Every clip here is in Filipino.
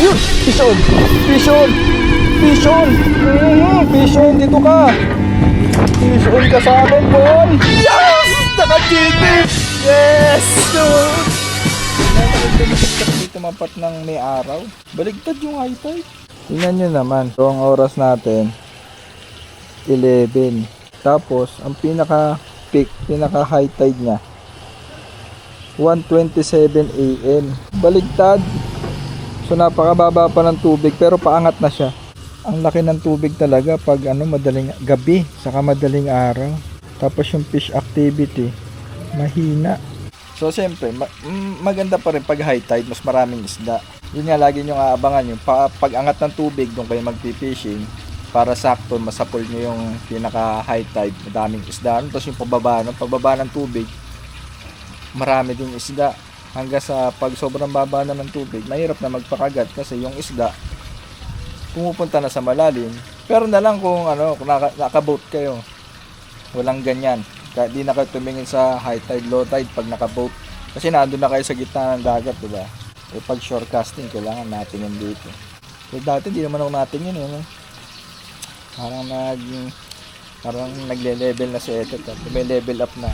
Yun! Pison! Pison! Pison! Pison! Dito ka! Pison ka sa akin, boy! Yes! Nakatipid! Yes! Dude! Dito mapat ng may araw. Baligtad yung high tide. Tingnan nyo naman. So, ang oras natin 11. Tapos, ang pinaka peak, pinaka high tide niya 1:27 AM. Baligtad. So napakababa pa ng tubig pero paangat na siya. Ang laki ng tubig talaga pag madaling gabi saka madaling araw. Tapos yung fish activity mahina. So siyempre maganda pa rin pag high tide, mas maraming isda. Yun nga lagi nyo aabangan yung pag angat ng tubig doon kayo magpi-fishing para sakto masapol nyo yung pinaka high tide, madaming isda. Tapos yung pagbaba ng tubig, marami ding isda. Hanggang sa pag sobrang baba na ng tubig, mahirap na magpakagat kasi yung isda pumupunta na sa malalim. Pero na lang kung naka-boat kayo, walang ganyan. Di na kayo tumingin sa high tide, low tide pag naka-boat. Kasi nandun na kayo sa gitna ng dagat, diba? E pag shore casting, kailangan natingin dito. So dati di naman ako natingin parang nagle-level na si Etet. May level up na.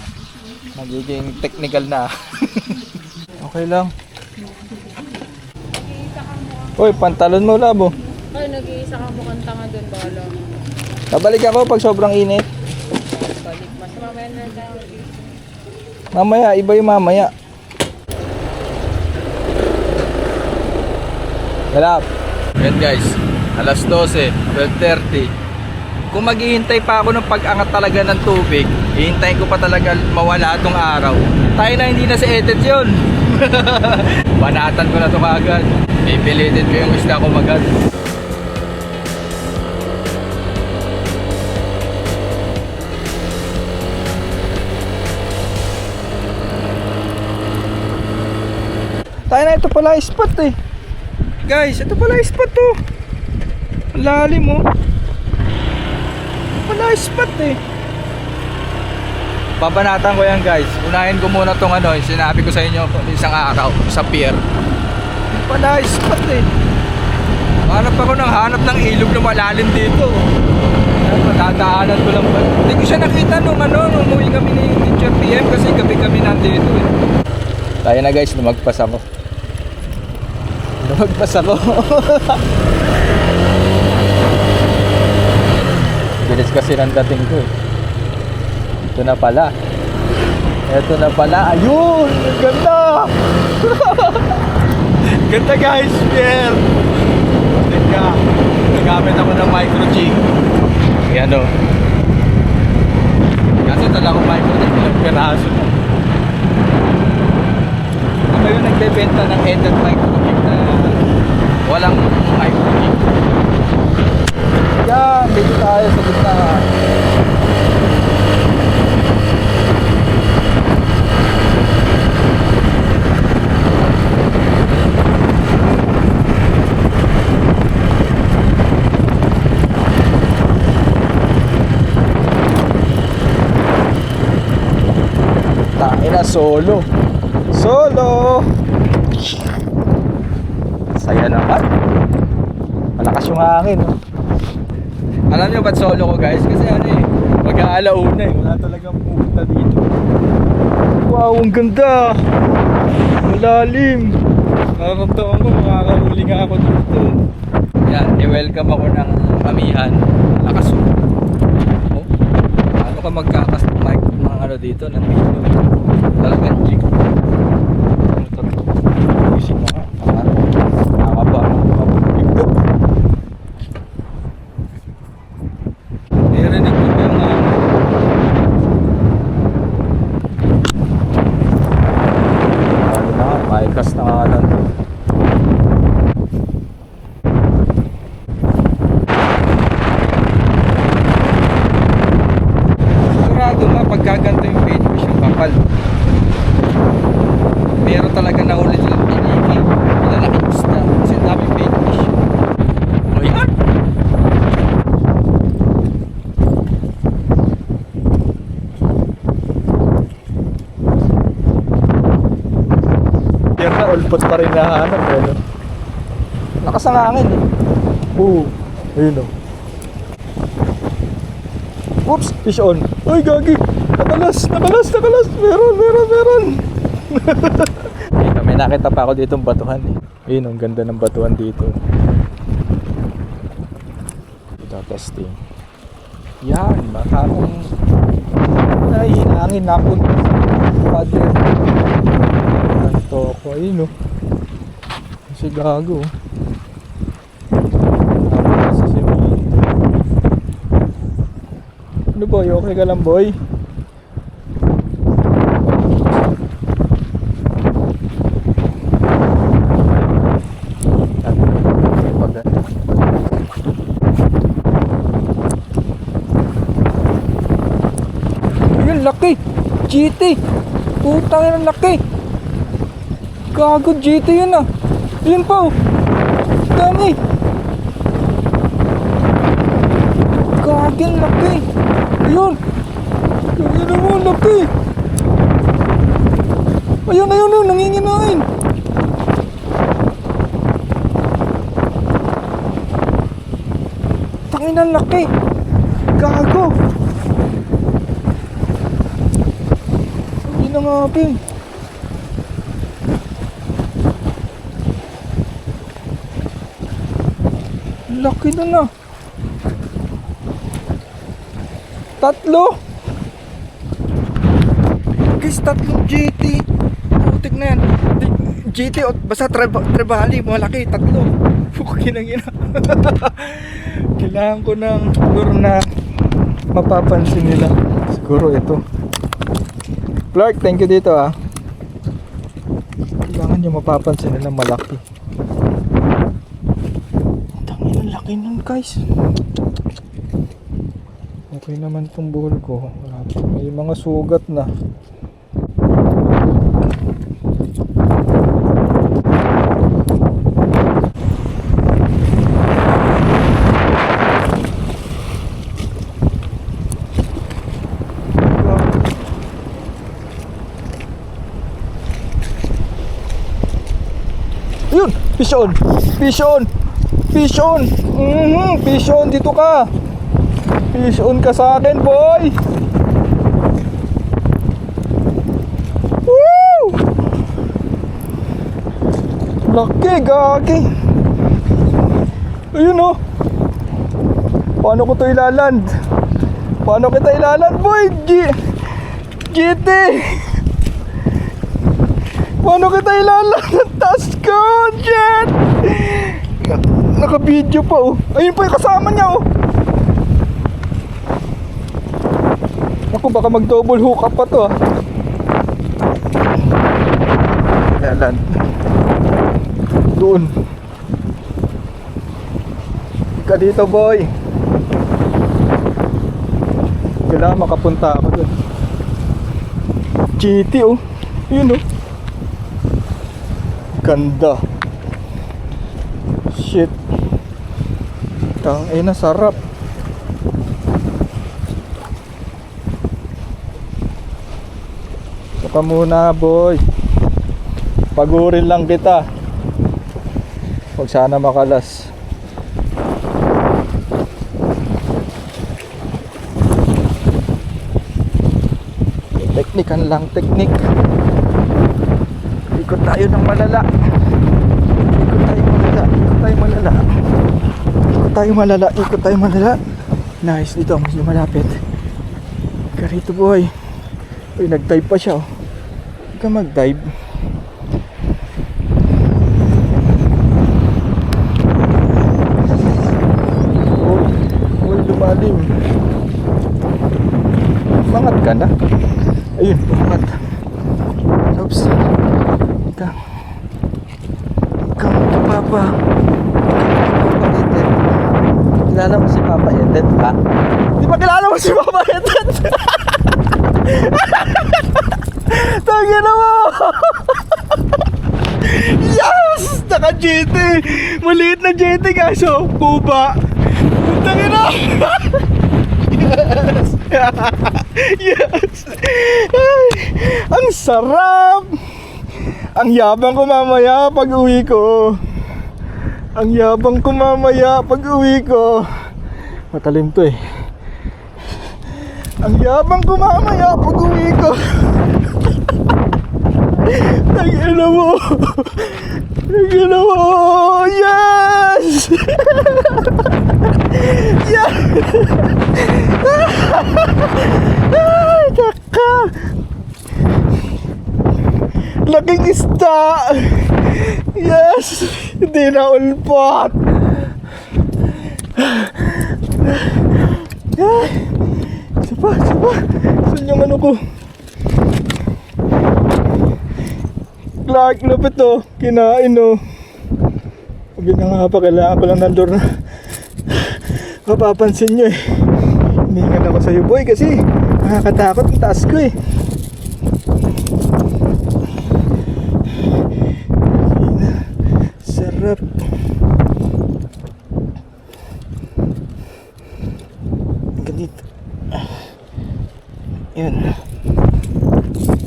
Magiging technical na. Okay lang. Uy, pantalon mo labo. Ay, nag-iisa ka mukhang tanga doon, bala. Babalik ako pag sobrang init. Balik. Mas mamaya na tayo. Mamaya, iba yung mamaya. Galap. Yan guys, alas 12, 12:30. Kung maghihintay pa ako ng pag-angat talaga ng tubig, hihintayin ko pa talaga mawala itong araw. Tayo na hindi na si Etet yun. Banatan ko na ito kaagad. Pipilitin ko yung isda ko magad. Tayo na, ito pala spot eh. Guys, ito pala spot to. Ang lalim oh. Wala spot eh. Babanatan ko yan guys. Unahin ko muna tong yung sinabi ko sa inyo isang araw sa pier. Wala spot eh. Hanap ako hanap ng ilog na malalim dito. Matadaanan ko lang ba. Hindi ko siya nakita nung umuwi kami ni Teacher PM kasi gabi kami nandito eh. Tayo na guys, lumagpas ako. Bilis kasi ng dating ko eh. Ito na pala. Ayun! Ang ganda! Ganda guys! Pier! Teka. Nagamit ako ng micro jig. Ayan o. Kasi tala ko micro jig. Ilang piraso na. Ako yung nagbebenta ng headed micro jig na walang micro jig. Yan, dito tayo sa gitna. Tayo na solo. Saya naman. Malakas yung hangin. Alam nyo ba't solo ko guys? Kasi mag-aalauna eh. Wala talagang pupunta dito. Wow, ang ganda! Malalim! Nakakamtaan ko, makakahuli nga ako dito. Yan, i-welcome ako ng amihan. Lakas oh. Ano ka magkakastomike ng dito, ng video. Talagang jig. Isip mo ka. Tama ba? Narinig ko yung maikas na nga lang. Sigurado nga pagkaganto yung bait fish yung kapal. Meron talaga na ulit yung piniki. Malalaking isda. Kasi daming bait fish. O yan! Yan na, ulpot pa rin nahanap. Lakas ang hangin eh. Oo. Ayun oh. Oops, fish on. Ay, gagi. Nakalas. Meron. Ayun, may nakita pa ako ditong batuhan eh. Ayun, ang ganda ng batuhan dito. Ito, testing. Yan, baka akong ay, hinangin napunta sa paddle. Ganto ako, ayun oh. Kasi gago. Napunta sa simento. Ano boy, okay ka lang boy? Ayun, laki! GT! Putang ina, laki! Gago, GT yun ah! Ayun pa oh! Dami! Gagin, laki! Ayun! Ayun naman, laki! Ayun, nanginginain! Tangina, laki! Gago! Hindi na nga ping! Laki na na! Tatlo! Guys, tatlong GT. Putik na yan. GT o basta Trevally, malaki, tatlo. Pukin ang ina. Kailangan ko ng siguro na mapapansin nila. Siguro ito. Clark, thank you dito ah. Kailangan nyo mapapansin nila malaki. Tangin ang laki nun guys. Okay naman itong buhol ko. May mga sugat na. Yun! Fish on! Fish on! Fish on! Fish on! Dito ka! Fish on ka sa akin, boy! Woo! Laki, gagi! Ayun oh! Paano ko to ilaland? Paano kita ilaland, boy? GT! Paano kita ilaland? Ang taas ko! Jet! Naka-video pa oh! Ayun pa yung kasama niya oh! Ako baka mag double hook up pa to ah. Yalan. Doon. Ka dito boy. Kailangan makapunta ako doon. GT oh. Yun oh. Ganda. Shit. Tangina, sarap. Saka muna boy. Pagurin lang kita. Huwag sana makalas. Teknikan lang, teknik. Ikot tayo ng malala. Ikot tayo malala. Nice, dito mas malapit. Karito boy. Uy, nag-dive pa siya oh. Huwag ka mag-dive. Uy, lumalim. Mangat ka na. Ayun, mangat. Oops. Ika Papa Etet. Kilala mo si Papa Etet ha? Di ba kilala mo si Papa Etet? Tangin na mo. Yes! Naka GT. Maliit na GT guys oh. Kuba. Tangin na. Yes. Yes. Ay, ang sarap. Ang yabang ko mamaya pag uwi ko. Ang yabang ko mamaya pag uwi ko. Matalim to eh. Ang yabang ko mamaya pag uwi ko. Tangina mo. Tangina mo. Yes! Yes! Ay, kaka. Laking isda. Yes! Hindi na ulpot. Ay, isa pa. Saan yung ano ko? Clark, lupit to. Kinain no. Sabi na nga pa, kailangan ko lang ng lure na mapapansin nyo eh. Hiningan ako sa'yo boy kasi nakakatakot ang taas ko eh. Sarap. Ganito.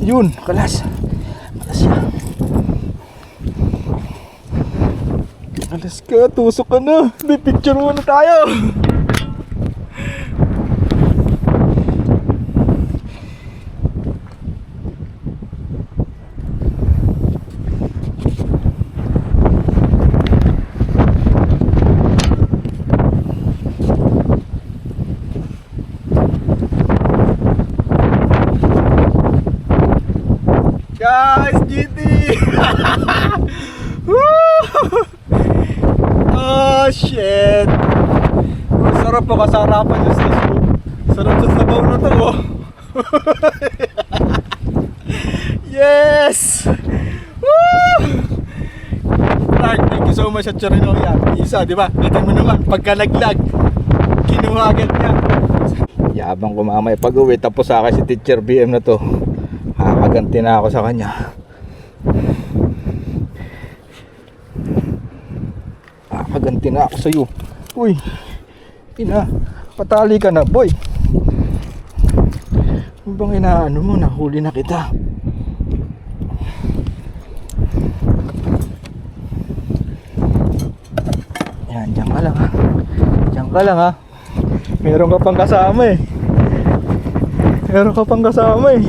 Yun, kalas. Kalas siya. Kalas ka, tusok ka na. May picture muna tayo. Guys, GT! Oh, shit! Masarap po kasarapan yung sisyo. Sarap sa sabaw na to, oh. Yes! Woo! Clark, thank you so much at Charino yan. Isa, di ba? Kita mo naman, pagkalaglag, kinuha agad niya. Yabang ko mamaya pag-uwi, tapos sa akin si Teacher BM na to. Kakaganti na ako sa kanya. Kakaganti na ako sa iyo. Uy, patali ka na boy. Ano bang inaano mo? Nahuli na kita. Yan, diyan ka lang ha. Diyan ka lang ha. Meron ka pang kasama eh. Meron ka pang kasama eh.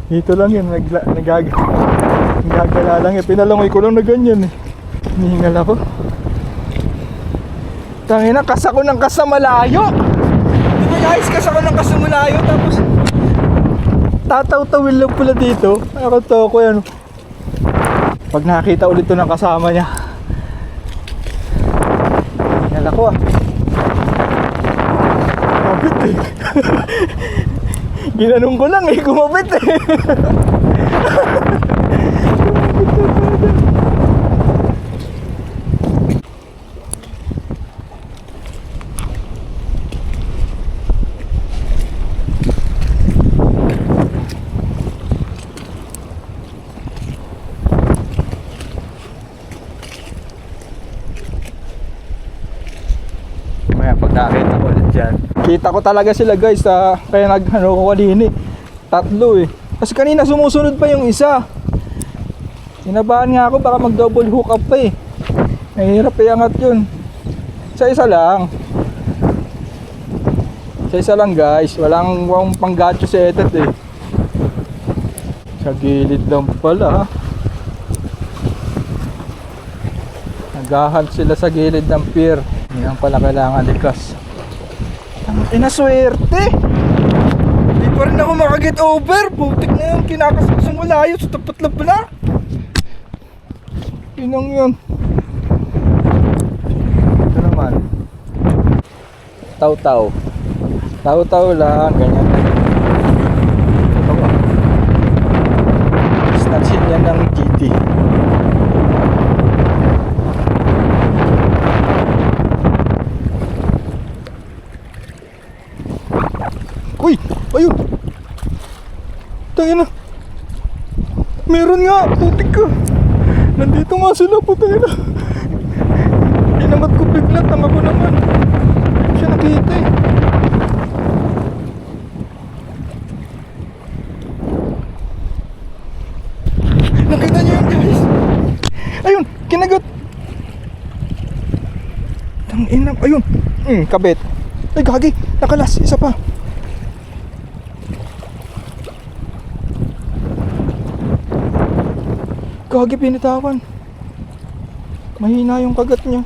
Dito lang yun, nagagala lang eh. Pinalangoy ko lang na ganyan eh. Hinihingal ako. Tangina, kas ako ng kas na malayo. Diba guys, kas ako ng kas na malayo. Tapos tataw-tawil lang pala dito. Ako to ko yan. Pag nakita ulit to ng kasama niya, hinihingal ako ah. Mabit eh. Ginanong ko lang eh, kumapit eh. Maya pag nakita ko ulit dyan, kita ko talaga sila guys, kaya walini. Tatlo eh. Kasi kanina sumusunod pa yung isa. Inabahan nga ako baka mag double hook up pa eh. Nahihirap iangat yun. Sa isa lang. Sa isa lang guys. Walang panggacho sa etet eh. Sa gilid lang pala ha. Naghahunt sila sa gilid ng pier. Yan pala kailangan likas. Inaswerte. Di pa rin ako makaget over. Putik na yung kinakaskas ng malayo. Sa tapat lang pala. Pinang yun. Ito naman. Taw-taw. Taw-taw lang. Ganyan lang. Ito ba? Snatchin yan ng GT. Uy! Ayun! Tangina! Meron nga! Putik ka! Nandito nga sila! Putangina! Inamat ko bigla! Tanga ko naman! Hindi siya nakita eh! Nakita niyo yun guys! Ayun! Kinagat! Tangina, ayun. Kabit. Ay, gagi. Nakalas, isa pa. Gagi, pinitawan. Mahina yung kagat niya.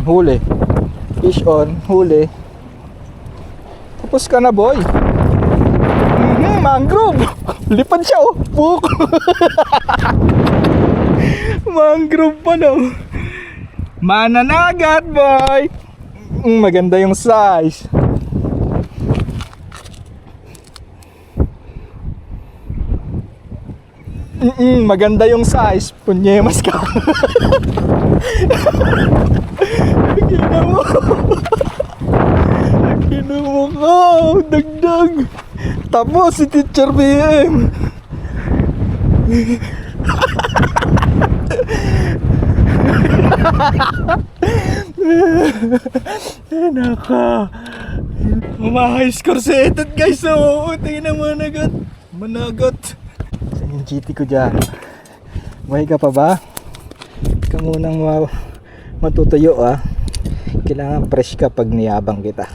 Huli. Fish on, huli. Tapos ka na, boy. Mangrove. Lipad siya, oh. Buk. Mangrove pa daw. Mananagat, boy. Maganda yung size. Maganda yung size. Punyemas ka. Gina mo. Gina mo ka. Dagdag. Tapos si Teacher BM. Naka. Mamahay score sa etot, guys. So, tingin na managat. Managat. Sa yung GT ko dyan. Buhay ka pa ba? Ka munang matutuyo, ah. Kailangan fresh ka pag niyabang kita.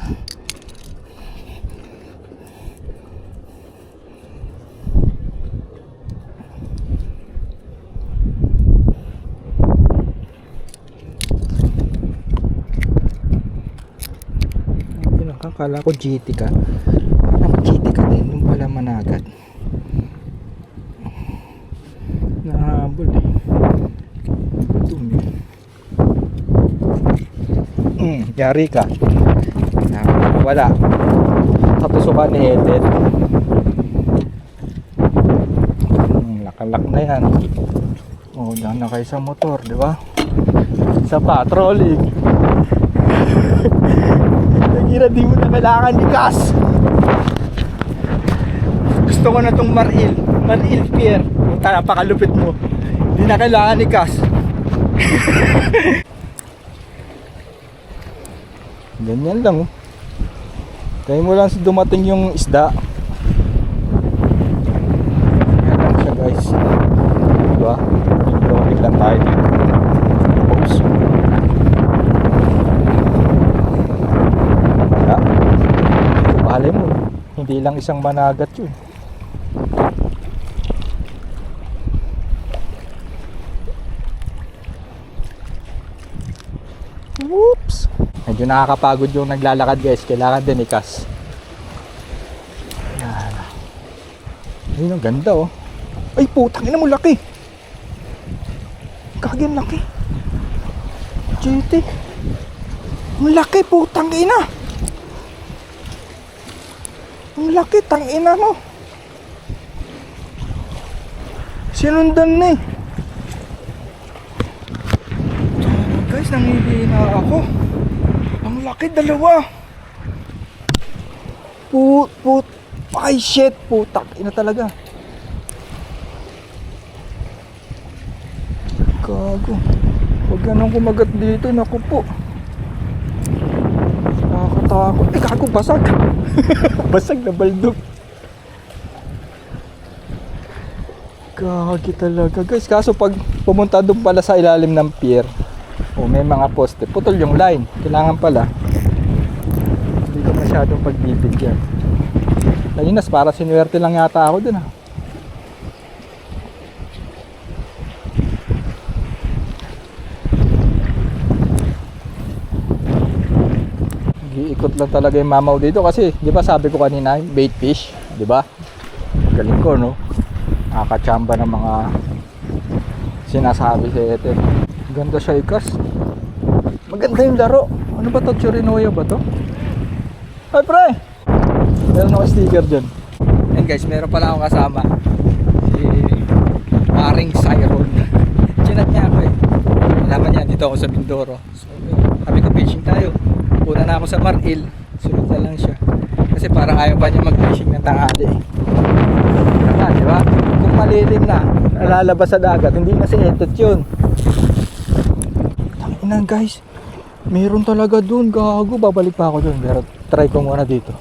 Akala ko GT ka. Akala ko GT ka din. Nung pala managat. Nahabol eh. Dumi. Yari ka. Wala. Katusukan ni headed. Lakalak na yan. Oh, dyan na kayo sa motor, di ba? Sa patrolling. Nagira, di mo na kailangan ni Cass. Gusto ko na tong Maril Pier. Napakalupit mo. Hindi na kailangan ni Cass. Ganyan lang, oh. Kaya mo lang dumating yung isda. Yan lang siya, guys. Diba? Lumapit lang tayo dito. Oops. Wala. Bahalay mo. Hindi lang isang managat yun. Whoops! Medyo nakakapagod yung naglalakad, guys. Kailangan din ikas. Yan. Ayun, ang ganda, oh. Ay, putang ina mo, laki. Kagyan laki. GT. Ang laki, putang ina. Ang laki, tang ina mo. Sinundan na eh. Guys, nangihina ako. Ang laki, dalawa. Ay shit, putak ina talaga. Gago. Huwag ganun kumagat dito, naku po. Nakakatakot. Ay, gago, basag. Basag na baldog. Gagi talaga, guys. Kaso pag pumunta doon pala sa ilalim ng pier, may mga poste, putol yung line. Kailangan pala hindi ko masyadong pagbibigyan. Kainas, para sinuwerte lang yata ako dun, ha. Giikot lang talaga yung mamaw dito kasi, di ba sabi ko kanina, bait fish, di ba? Galing ko, no? Nakakachamba ng mga sinasabi sa ete. Ganda siya, ikas. Maganda yung laro. Ano ba to? Chirinoya ba to? Hi, pre! Meron ako sticker dyan. And guys, meron pala akong kasama. Si Paring Cyron. Chinat niya ako eh. Alaman niya, dito ako sa Mindoro. So, sabi ko, fishing tayo. Una na ako sa Maril. Sunod na lang siya. Kasi parang ayaw pa niya mag-fishing ng tanghali. Kaya, di ba? Kung malilim na, lalabas sa dagat, hindi na si etot yun. Tangina, guys. Meron talaga dun, gago. Babalik pa ako dun. Pero try ko muna dito.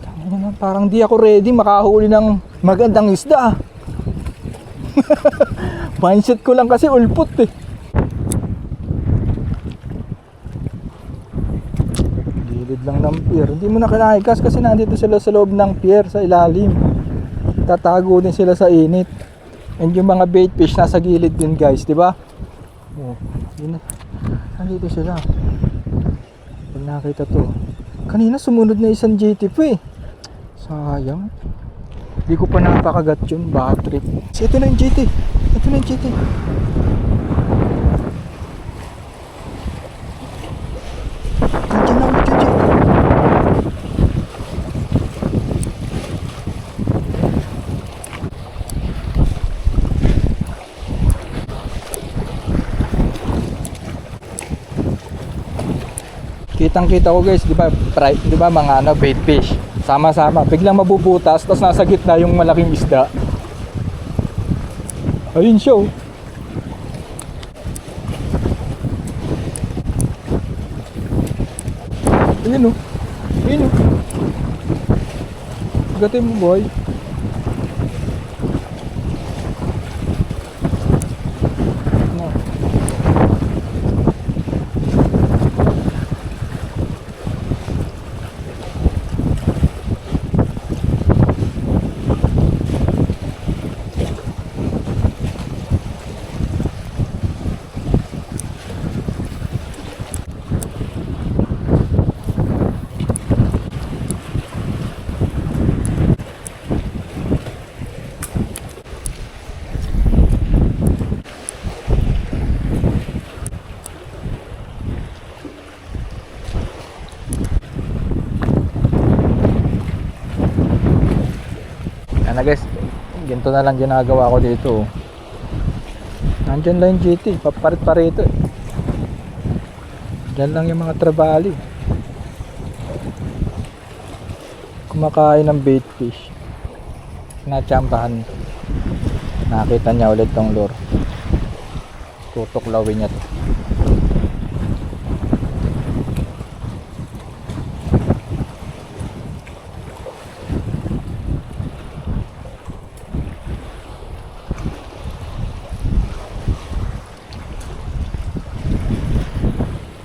Tangina na, parang di ako ready makahuli ng magandang isda. Mindset ko lang kasi ulpot eh. Gilid lang ng pier. Hindi mo na kinahigas kasi nandito sila sa loob ng pier, sa ilalim. Tatago din sila sa init. And yung mga bait fish nasa gilid din guys, di ba? Oh, yun na. Nandito sila. Pag nakita to. Kanina sumunod na isang GT pa eh. Sayang. Hindi ko pa napakagat yun. Bad trip. So, ito na yung GT. Ito na yung GT. Nandiyan na ulit yung GT. Kitang-kita ko guys, di ba mga ano, bait fish. Sama-sama, biglang mabubutas, tapos nasa gitna yung malaking isda. Ayun siya oh. Ayun oh. Ayun oh. Gatin mo boy. No. Ano guys, ganito na lang ginagawa ko dito. Nandyan lang yung GT, paparit-parito eh. Diyan lang yung mga trabali. Kumakain ng bait fish. Natsambahan. Nakita niya ulit tong lure. Tutuklawin niya to.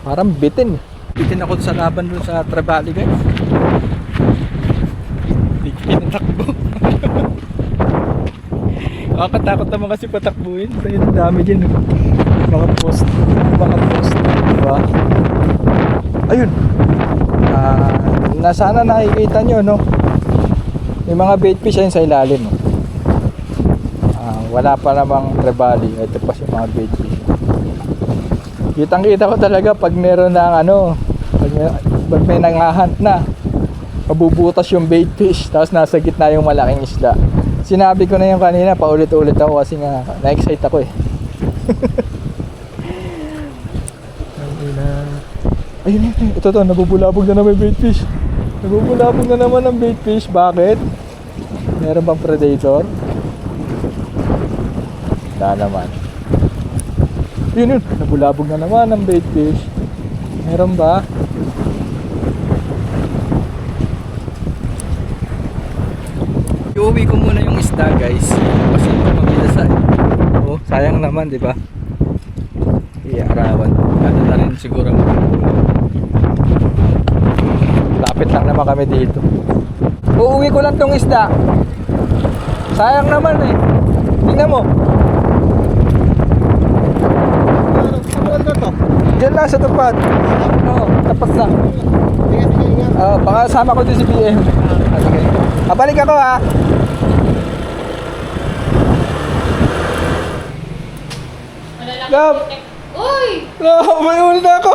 Parang bitin. Bitin ako sa laban dun sa trabali guys. Hindi pinatakbo. Nakakatakot naman kasi patakbuhin. Kaya ang dami dyan. Mga post. Mga post. Diba? Ayun. Sana nakikita nyo no. May mga bait fish ayun sa ilalim. Wala pa namang trabali. Ito pa yung mga bait fish. Kitang-kita ko talaga pag meron ng ano, pag may nangahunt na, mabubutas yung bait fish, tapos nasa gitna yung malaking isda. Sinabi ko na yung kanina, paulit-ulit ako kasi nga, na-excite ako eh. Ayun, ito to, nabubulabog na naman yung bait fish. Nabubulabog na naman ang bait fish, bakit? Meron bang predator? Wala naman. Yun, nabulabog na naman ang bait fish. Meron ba? Iuwi ko muna yung isda guys. Kasi ito mabilis eh. Oh, sayang naman, di ba? Iarawan. Ano na rin siguro. Lapit lang naman kami dito. Uuwi ko lang tong isda. Sayang naman eh. Tingnan mo. Diyan lang sa tupad. Oo, tapas lang. Baka sama ko din si BM. Okay. Balik ako ha. Love! Uy! Love, may ulit ako.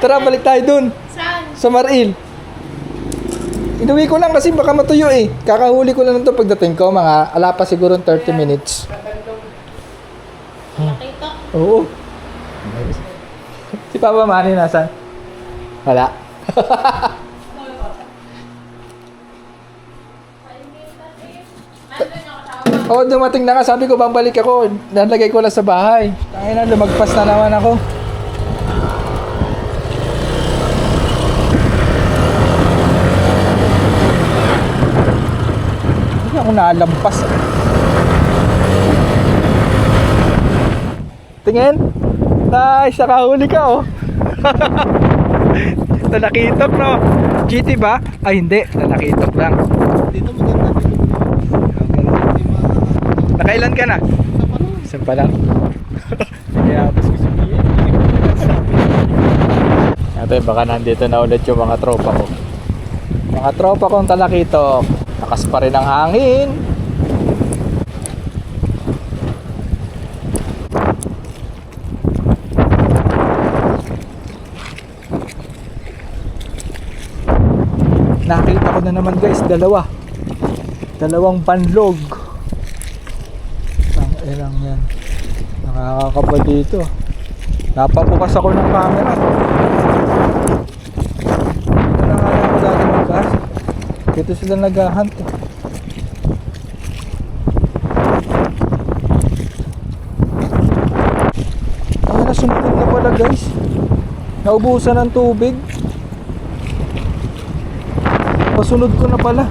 Tara, balik tayo dun. Saan? Sa Maril. Inuwi ko lang kasi baka matuyo eh. Kakahuli ko lang ito pagdating ko. Mga ala pa siguro 30 minutes. Nakita. Oo. Si Papa Manny nasan? Wala. Oo, dumating na nga. Sabi ko, babalik ako. Nalagay ko lang sa bahay. Kaya na, lumagpas na naman ako. ako nalampas. Tingin. Nice, nakahuli ka oh. Nanakitok no. GT ba? Ay hindi, nanakitok lang. Dito maganda. Nakailan ka na? Isa pa lang. Kaya tapos ko sabihin. Ate, baka nandito na ulit yung mga tropa ko. Mga tropa kong talakitok. Lakas pa rin ang hangin. Nakita ko na naman guys, dalawang banlog. Ang ilang yan. Nakakakaba dito. Napabukas ako ng camera. Ito na nga ako dati magkas. Dito sila nag-hunt. Ay, nasunod na pala guys. Naubusan ng tubig. Pasunod ko na pala.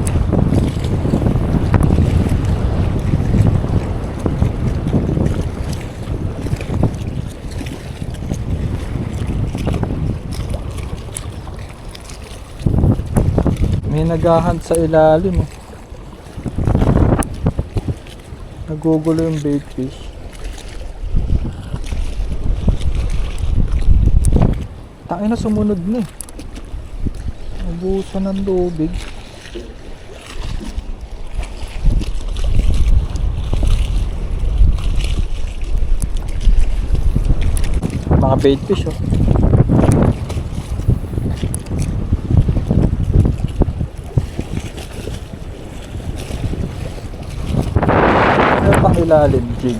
May naghahunt sa ilalim. Nagugulo yung bait fish. Tangina, sumunod na eh. Nabusan ng tubig. Mga bait fish oh. Ano pang ilalim, jig?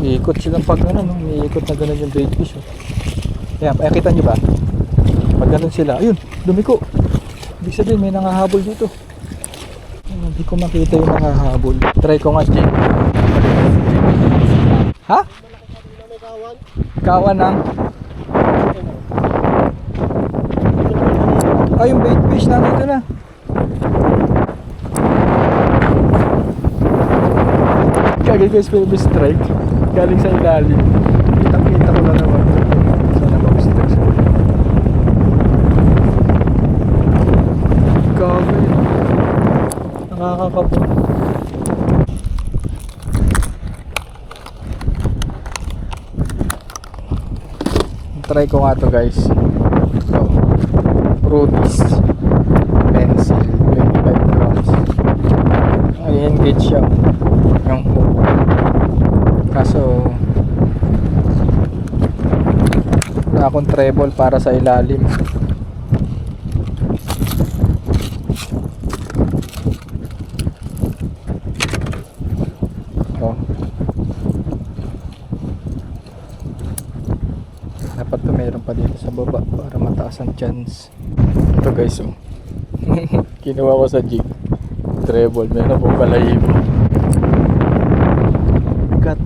Iikot silang pag ano, no? Iikot na ganun yung bait fish oh. Ayan, kita nyo ba? Pag ganun sila, ayun, dumiko. Ibig sabihin may nangahabol dito. Hindi ko makita yung nangahabol. Try ko nga, jig. Ha? Kawan ng? Ay, yung bait fish nandito na. Kagay guys, may strike. Galing sa ilalim. Kitang-kita ko na naman. Sana mag-strike siya. Gabi. Nakakakabo. Try ko nga to guys. So, Rudis pencil 25 grams. I-engage siya yung hook. Kaso wala akong treble para sa ilalim. Oh. Dapat to meron pa dito sa baba para mataas ang chance. Ito guys oh. Kinuha ko sa jig. Treble, meron pong balahibo. Cut.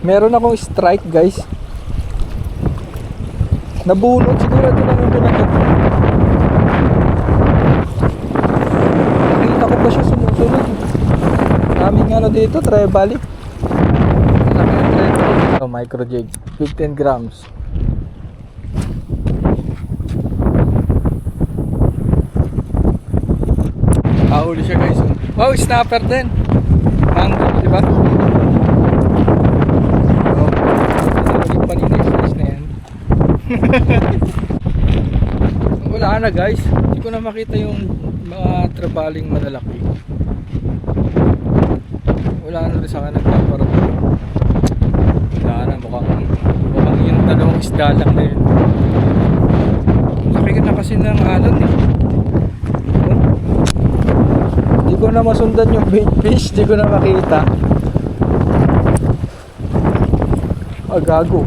Meron akong strike guys. Nabunot siguro ito lang yung pinagat. Nakita ko pa siya sumusunod. Daming ano dito, try balik. Laki ng treble. So, micro jig, 15 grams. Huli siya guys. Wow, snapper din. Mango, di ba? Oh, ulit pa nila yung fish na yan. Wala na guys. Hindi ko na makita yung mga trabaling malalaki. Wala na rin sa akin nagpaparap. Wala na, mukhang yung dalawang isda lang na yun. Laki na kasi ng alon eh. Di ko na masundan yung bait fish, di ko na makita. Gago.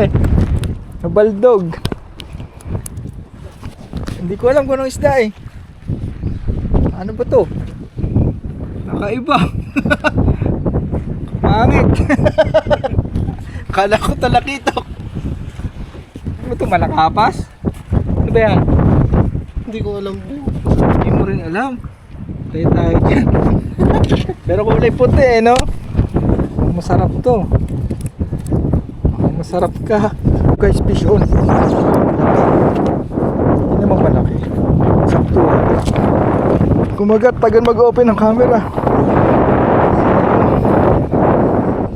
eh. Nabaldog. Hindi ko alam kung anong isda eh. Ano ba to? Nakaiba. Pangit. Kala ko talakitok. Ano ba to? Malakapas? Ano ba yan? Hindi ko alam po. Hindi mo rin alam. Tayo dyan. Pero kulay puti eh, no? Masarap to. Masarap ka. Guys, fish on. Hindi naman malaki. Sakto. Kumagat, tagal mag-open ng camera.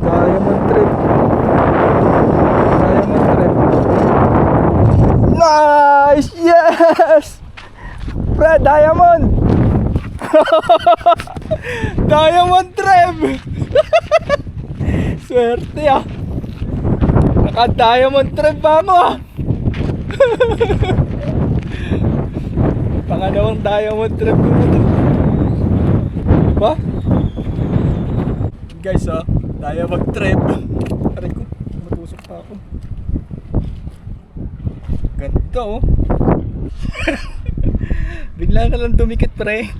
Diamond trip. Diamond trip. Nice! Yes! Pre, diamond! Diamond trip! Swerte ah! Naka-diamond trip pa ako ah! Pangalawang diamond trip ko na to. Diba? Guys ah, diamond trip. Aray ko, matusok pa ako. Ganda oh. Bigla ka lang dumikit pre.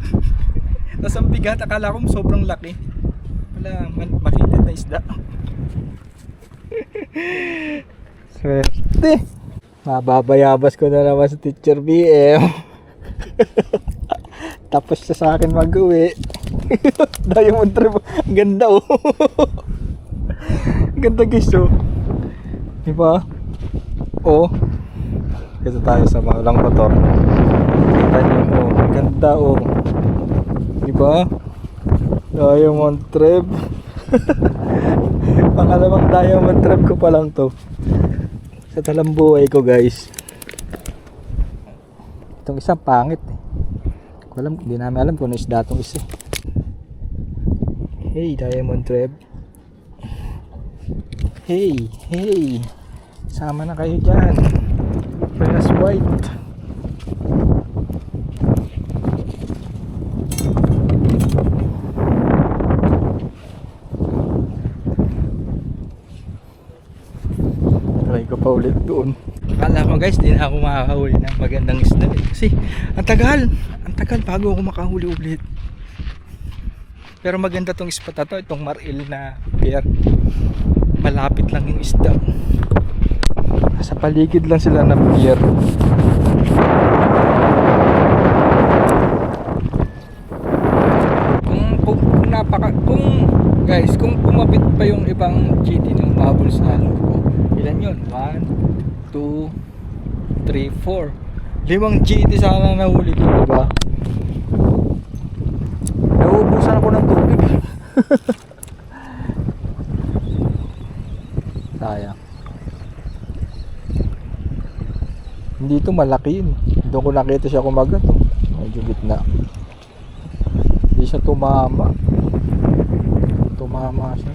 Tapos ang bigat, akala ko sobrang laki. Wala, makitid na isda. Swerte. Mababayabas ko na naman sa Teacher BM. Tapos siya sa akin mag-uwi. Diamond trip. Ang ganda oh. Ang ganda guys oh. Diba? Oh. Ito tayo sa malang motor. Kita nyo oh. Ang ganda oh. Diba? Diamond trip. Pangalawang diamond trip ko pa lang to sa talambuhay ko guys. Itong isang pangit eh. Hindi namin alam kung ano isda itong isa. Hey diamond trip. Hey, hey. Sama na kayo dyan. Press white. Try ko pa ulit doon. Akala ko guys, di na ako makakahuli ng magandang isda eh. Kasi ang tagal bago ako makahuli ulit. Pero maganda tong spot na to, itong Maril na pier. Malapit lang yung isda. Sa paligid lang sila ng pier. Kung kumapit pa yung ibang GT ng bubble sa ano ko, ilan yun? 1, 2, 3, 4 5 GT sana nahuli ko, diba? Nauubusan ako ng tubig. Sayang. Hindi ito malaki yun. Doon ko nakita siya kumagat oh. Medyo gitna. Hindi siya tumama siya.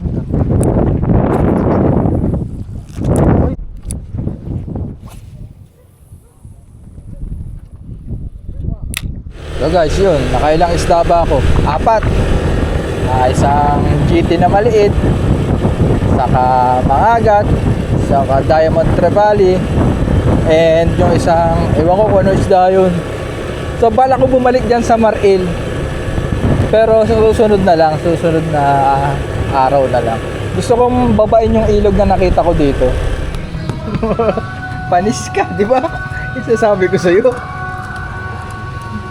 So guys, yun, nakailang isda ba ako? 4. Isang GT na maliit, saka mangagat, saka diamond trevally, and yung isang, ewan ko kung ano isda yun. So bala ko bumalik dyan sa Maril, pero susunod na araw na lang. Gusto kong babain yung ilog na nakita ko dito. Panis ka, di ba? Isasabi ko sa'yo.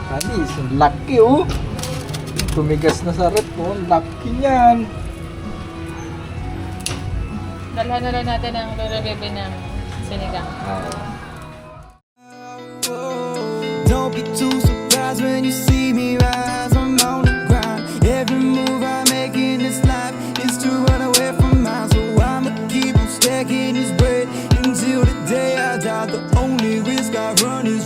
Panis, lucky oh. Tumigas na sa rep ko, lucky niyan. Dalhan na lang natin ang lulagay ng sinigang. Don't be too surprised when you see me rise. I'm on the grind. Every move I make in this life is to run away from mine. So I'ma keep on stacking this bread until the day I die. The only risk I run is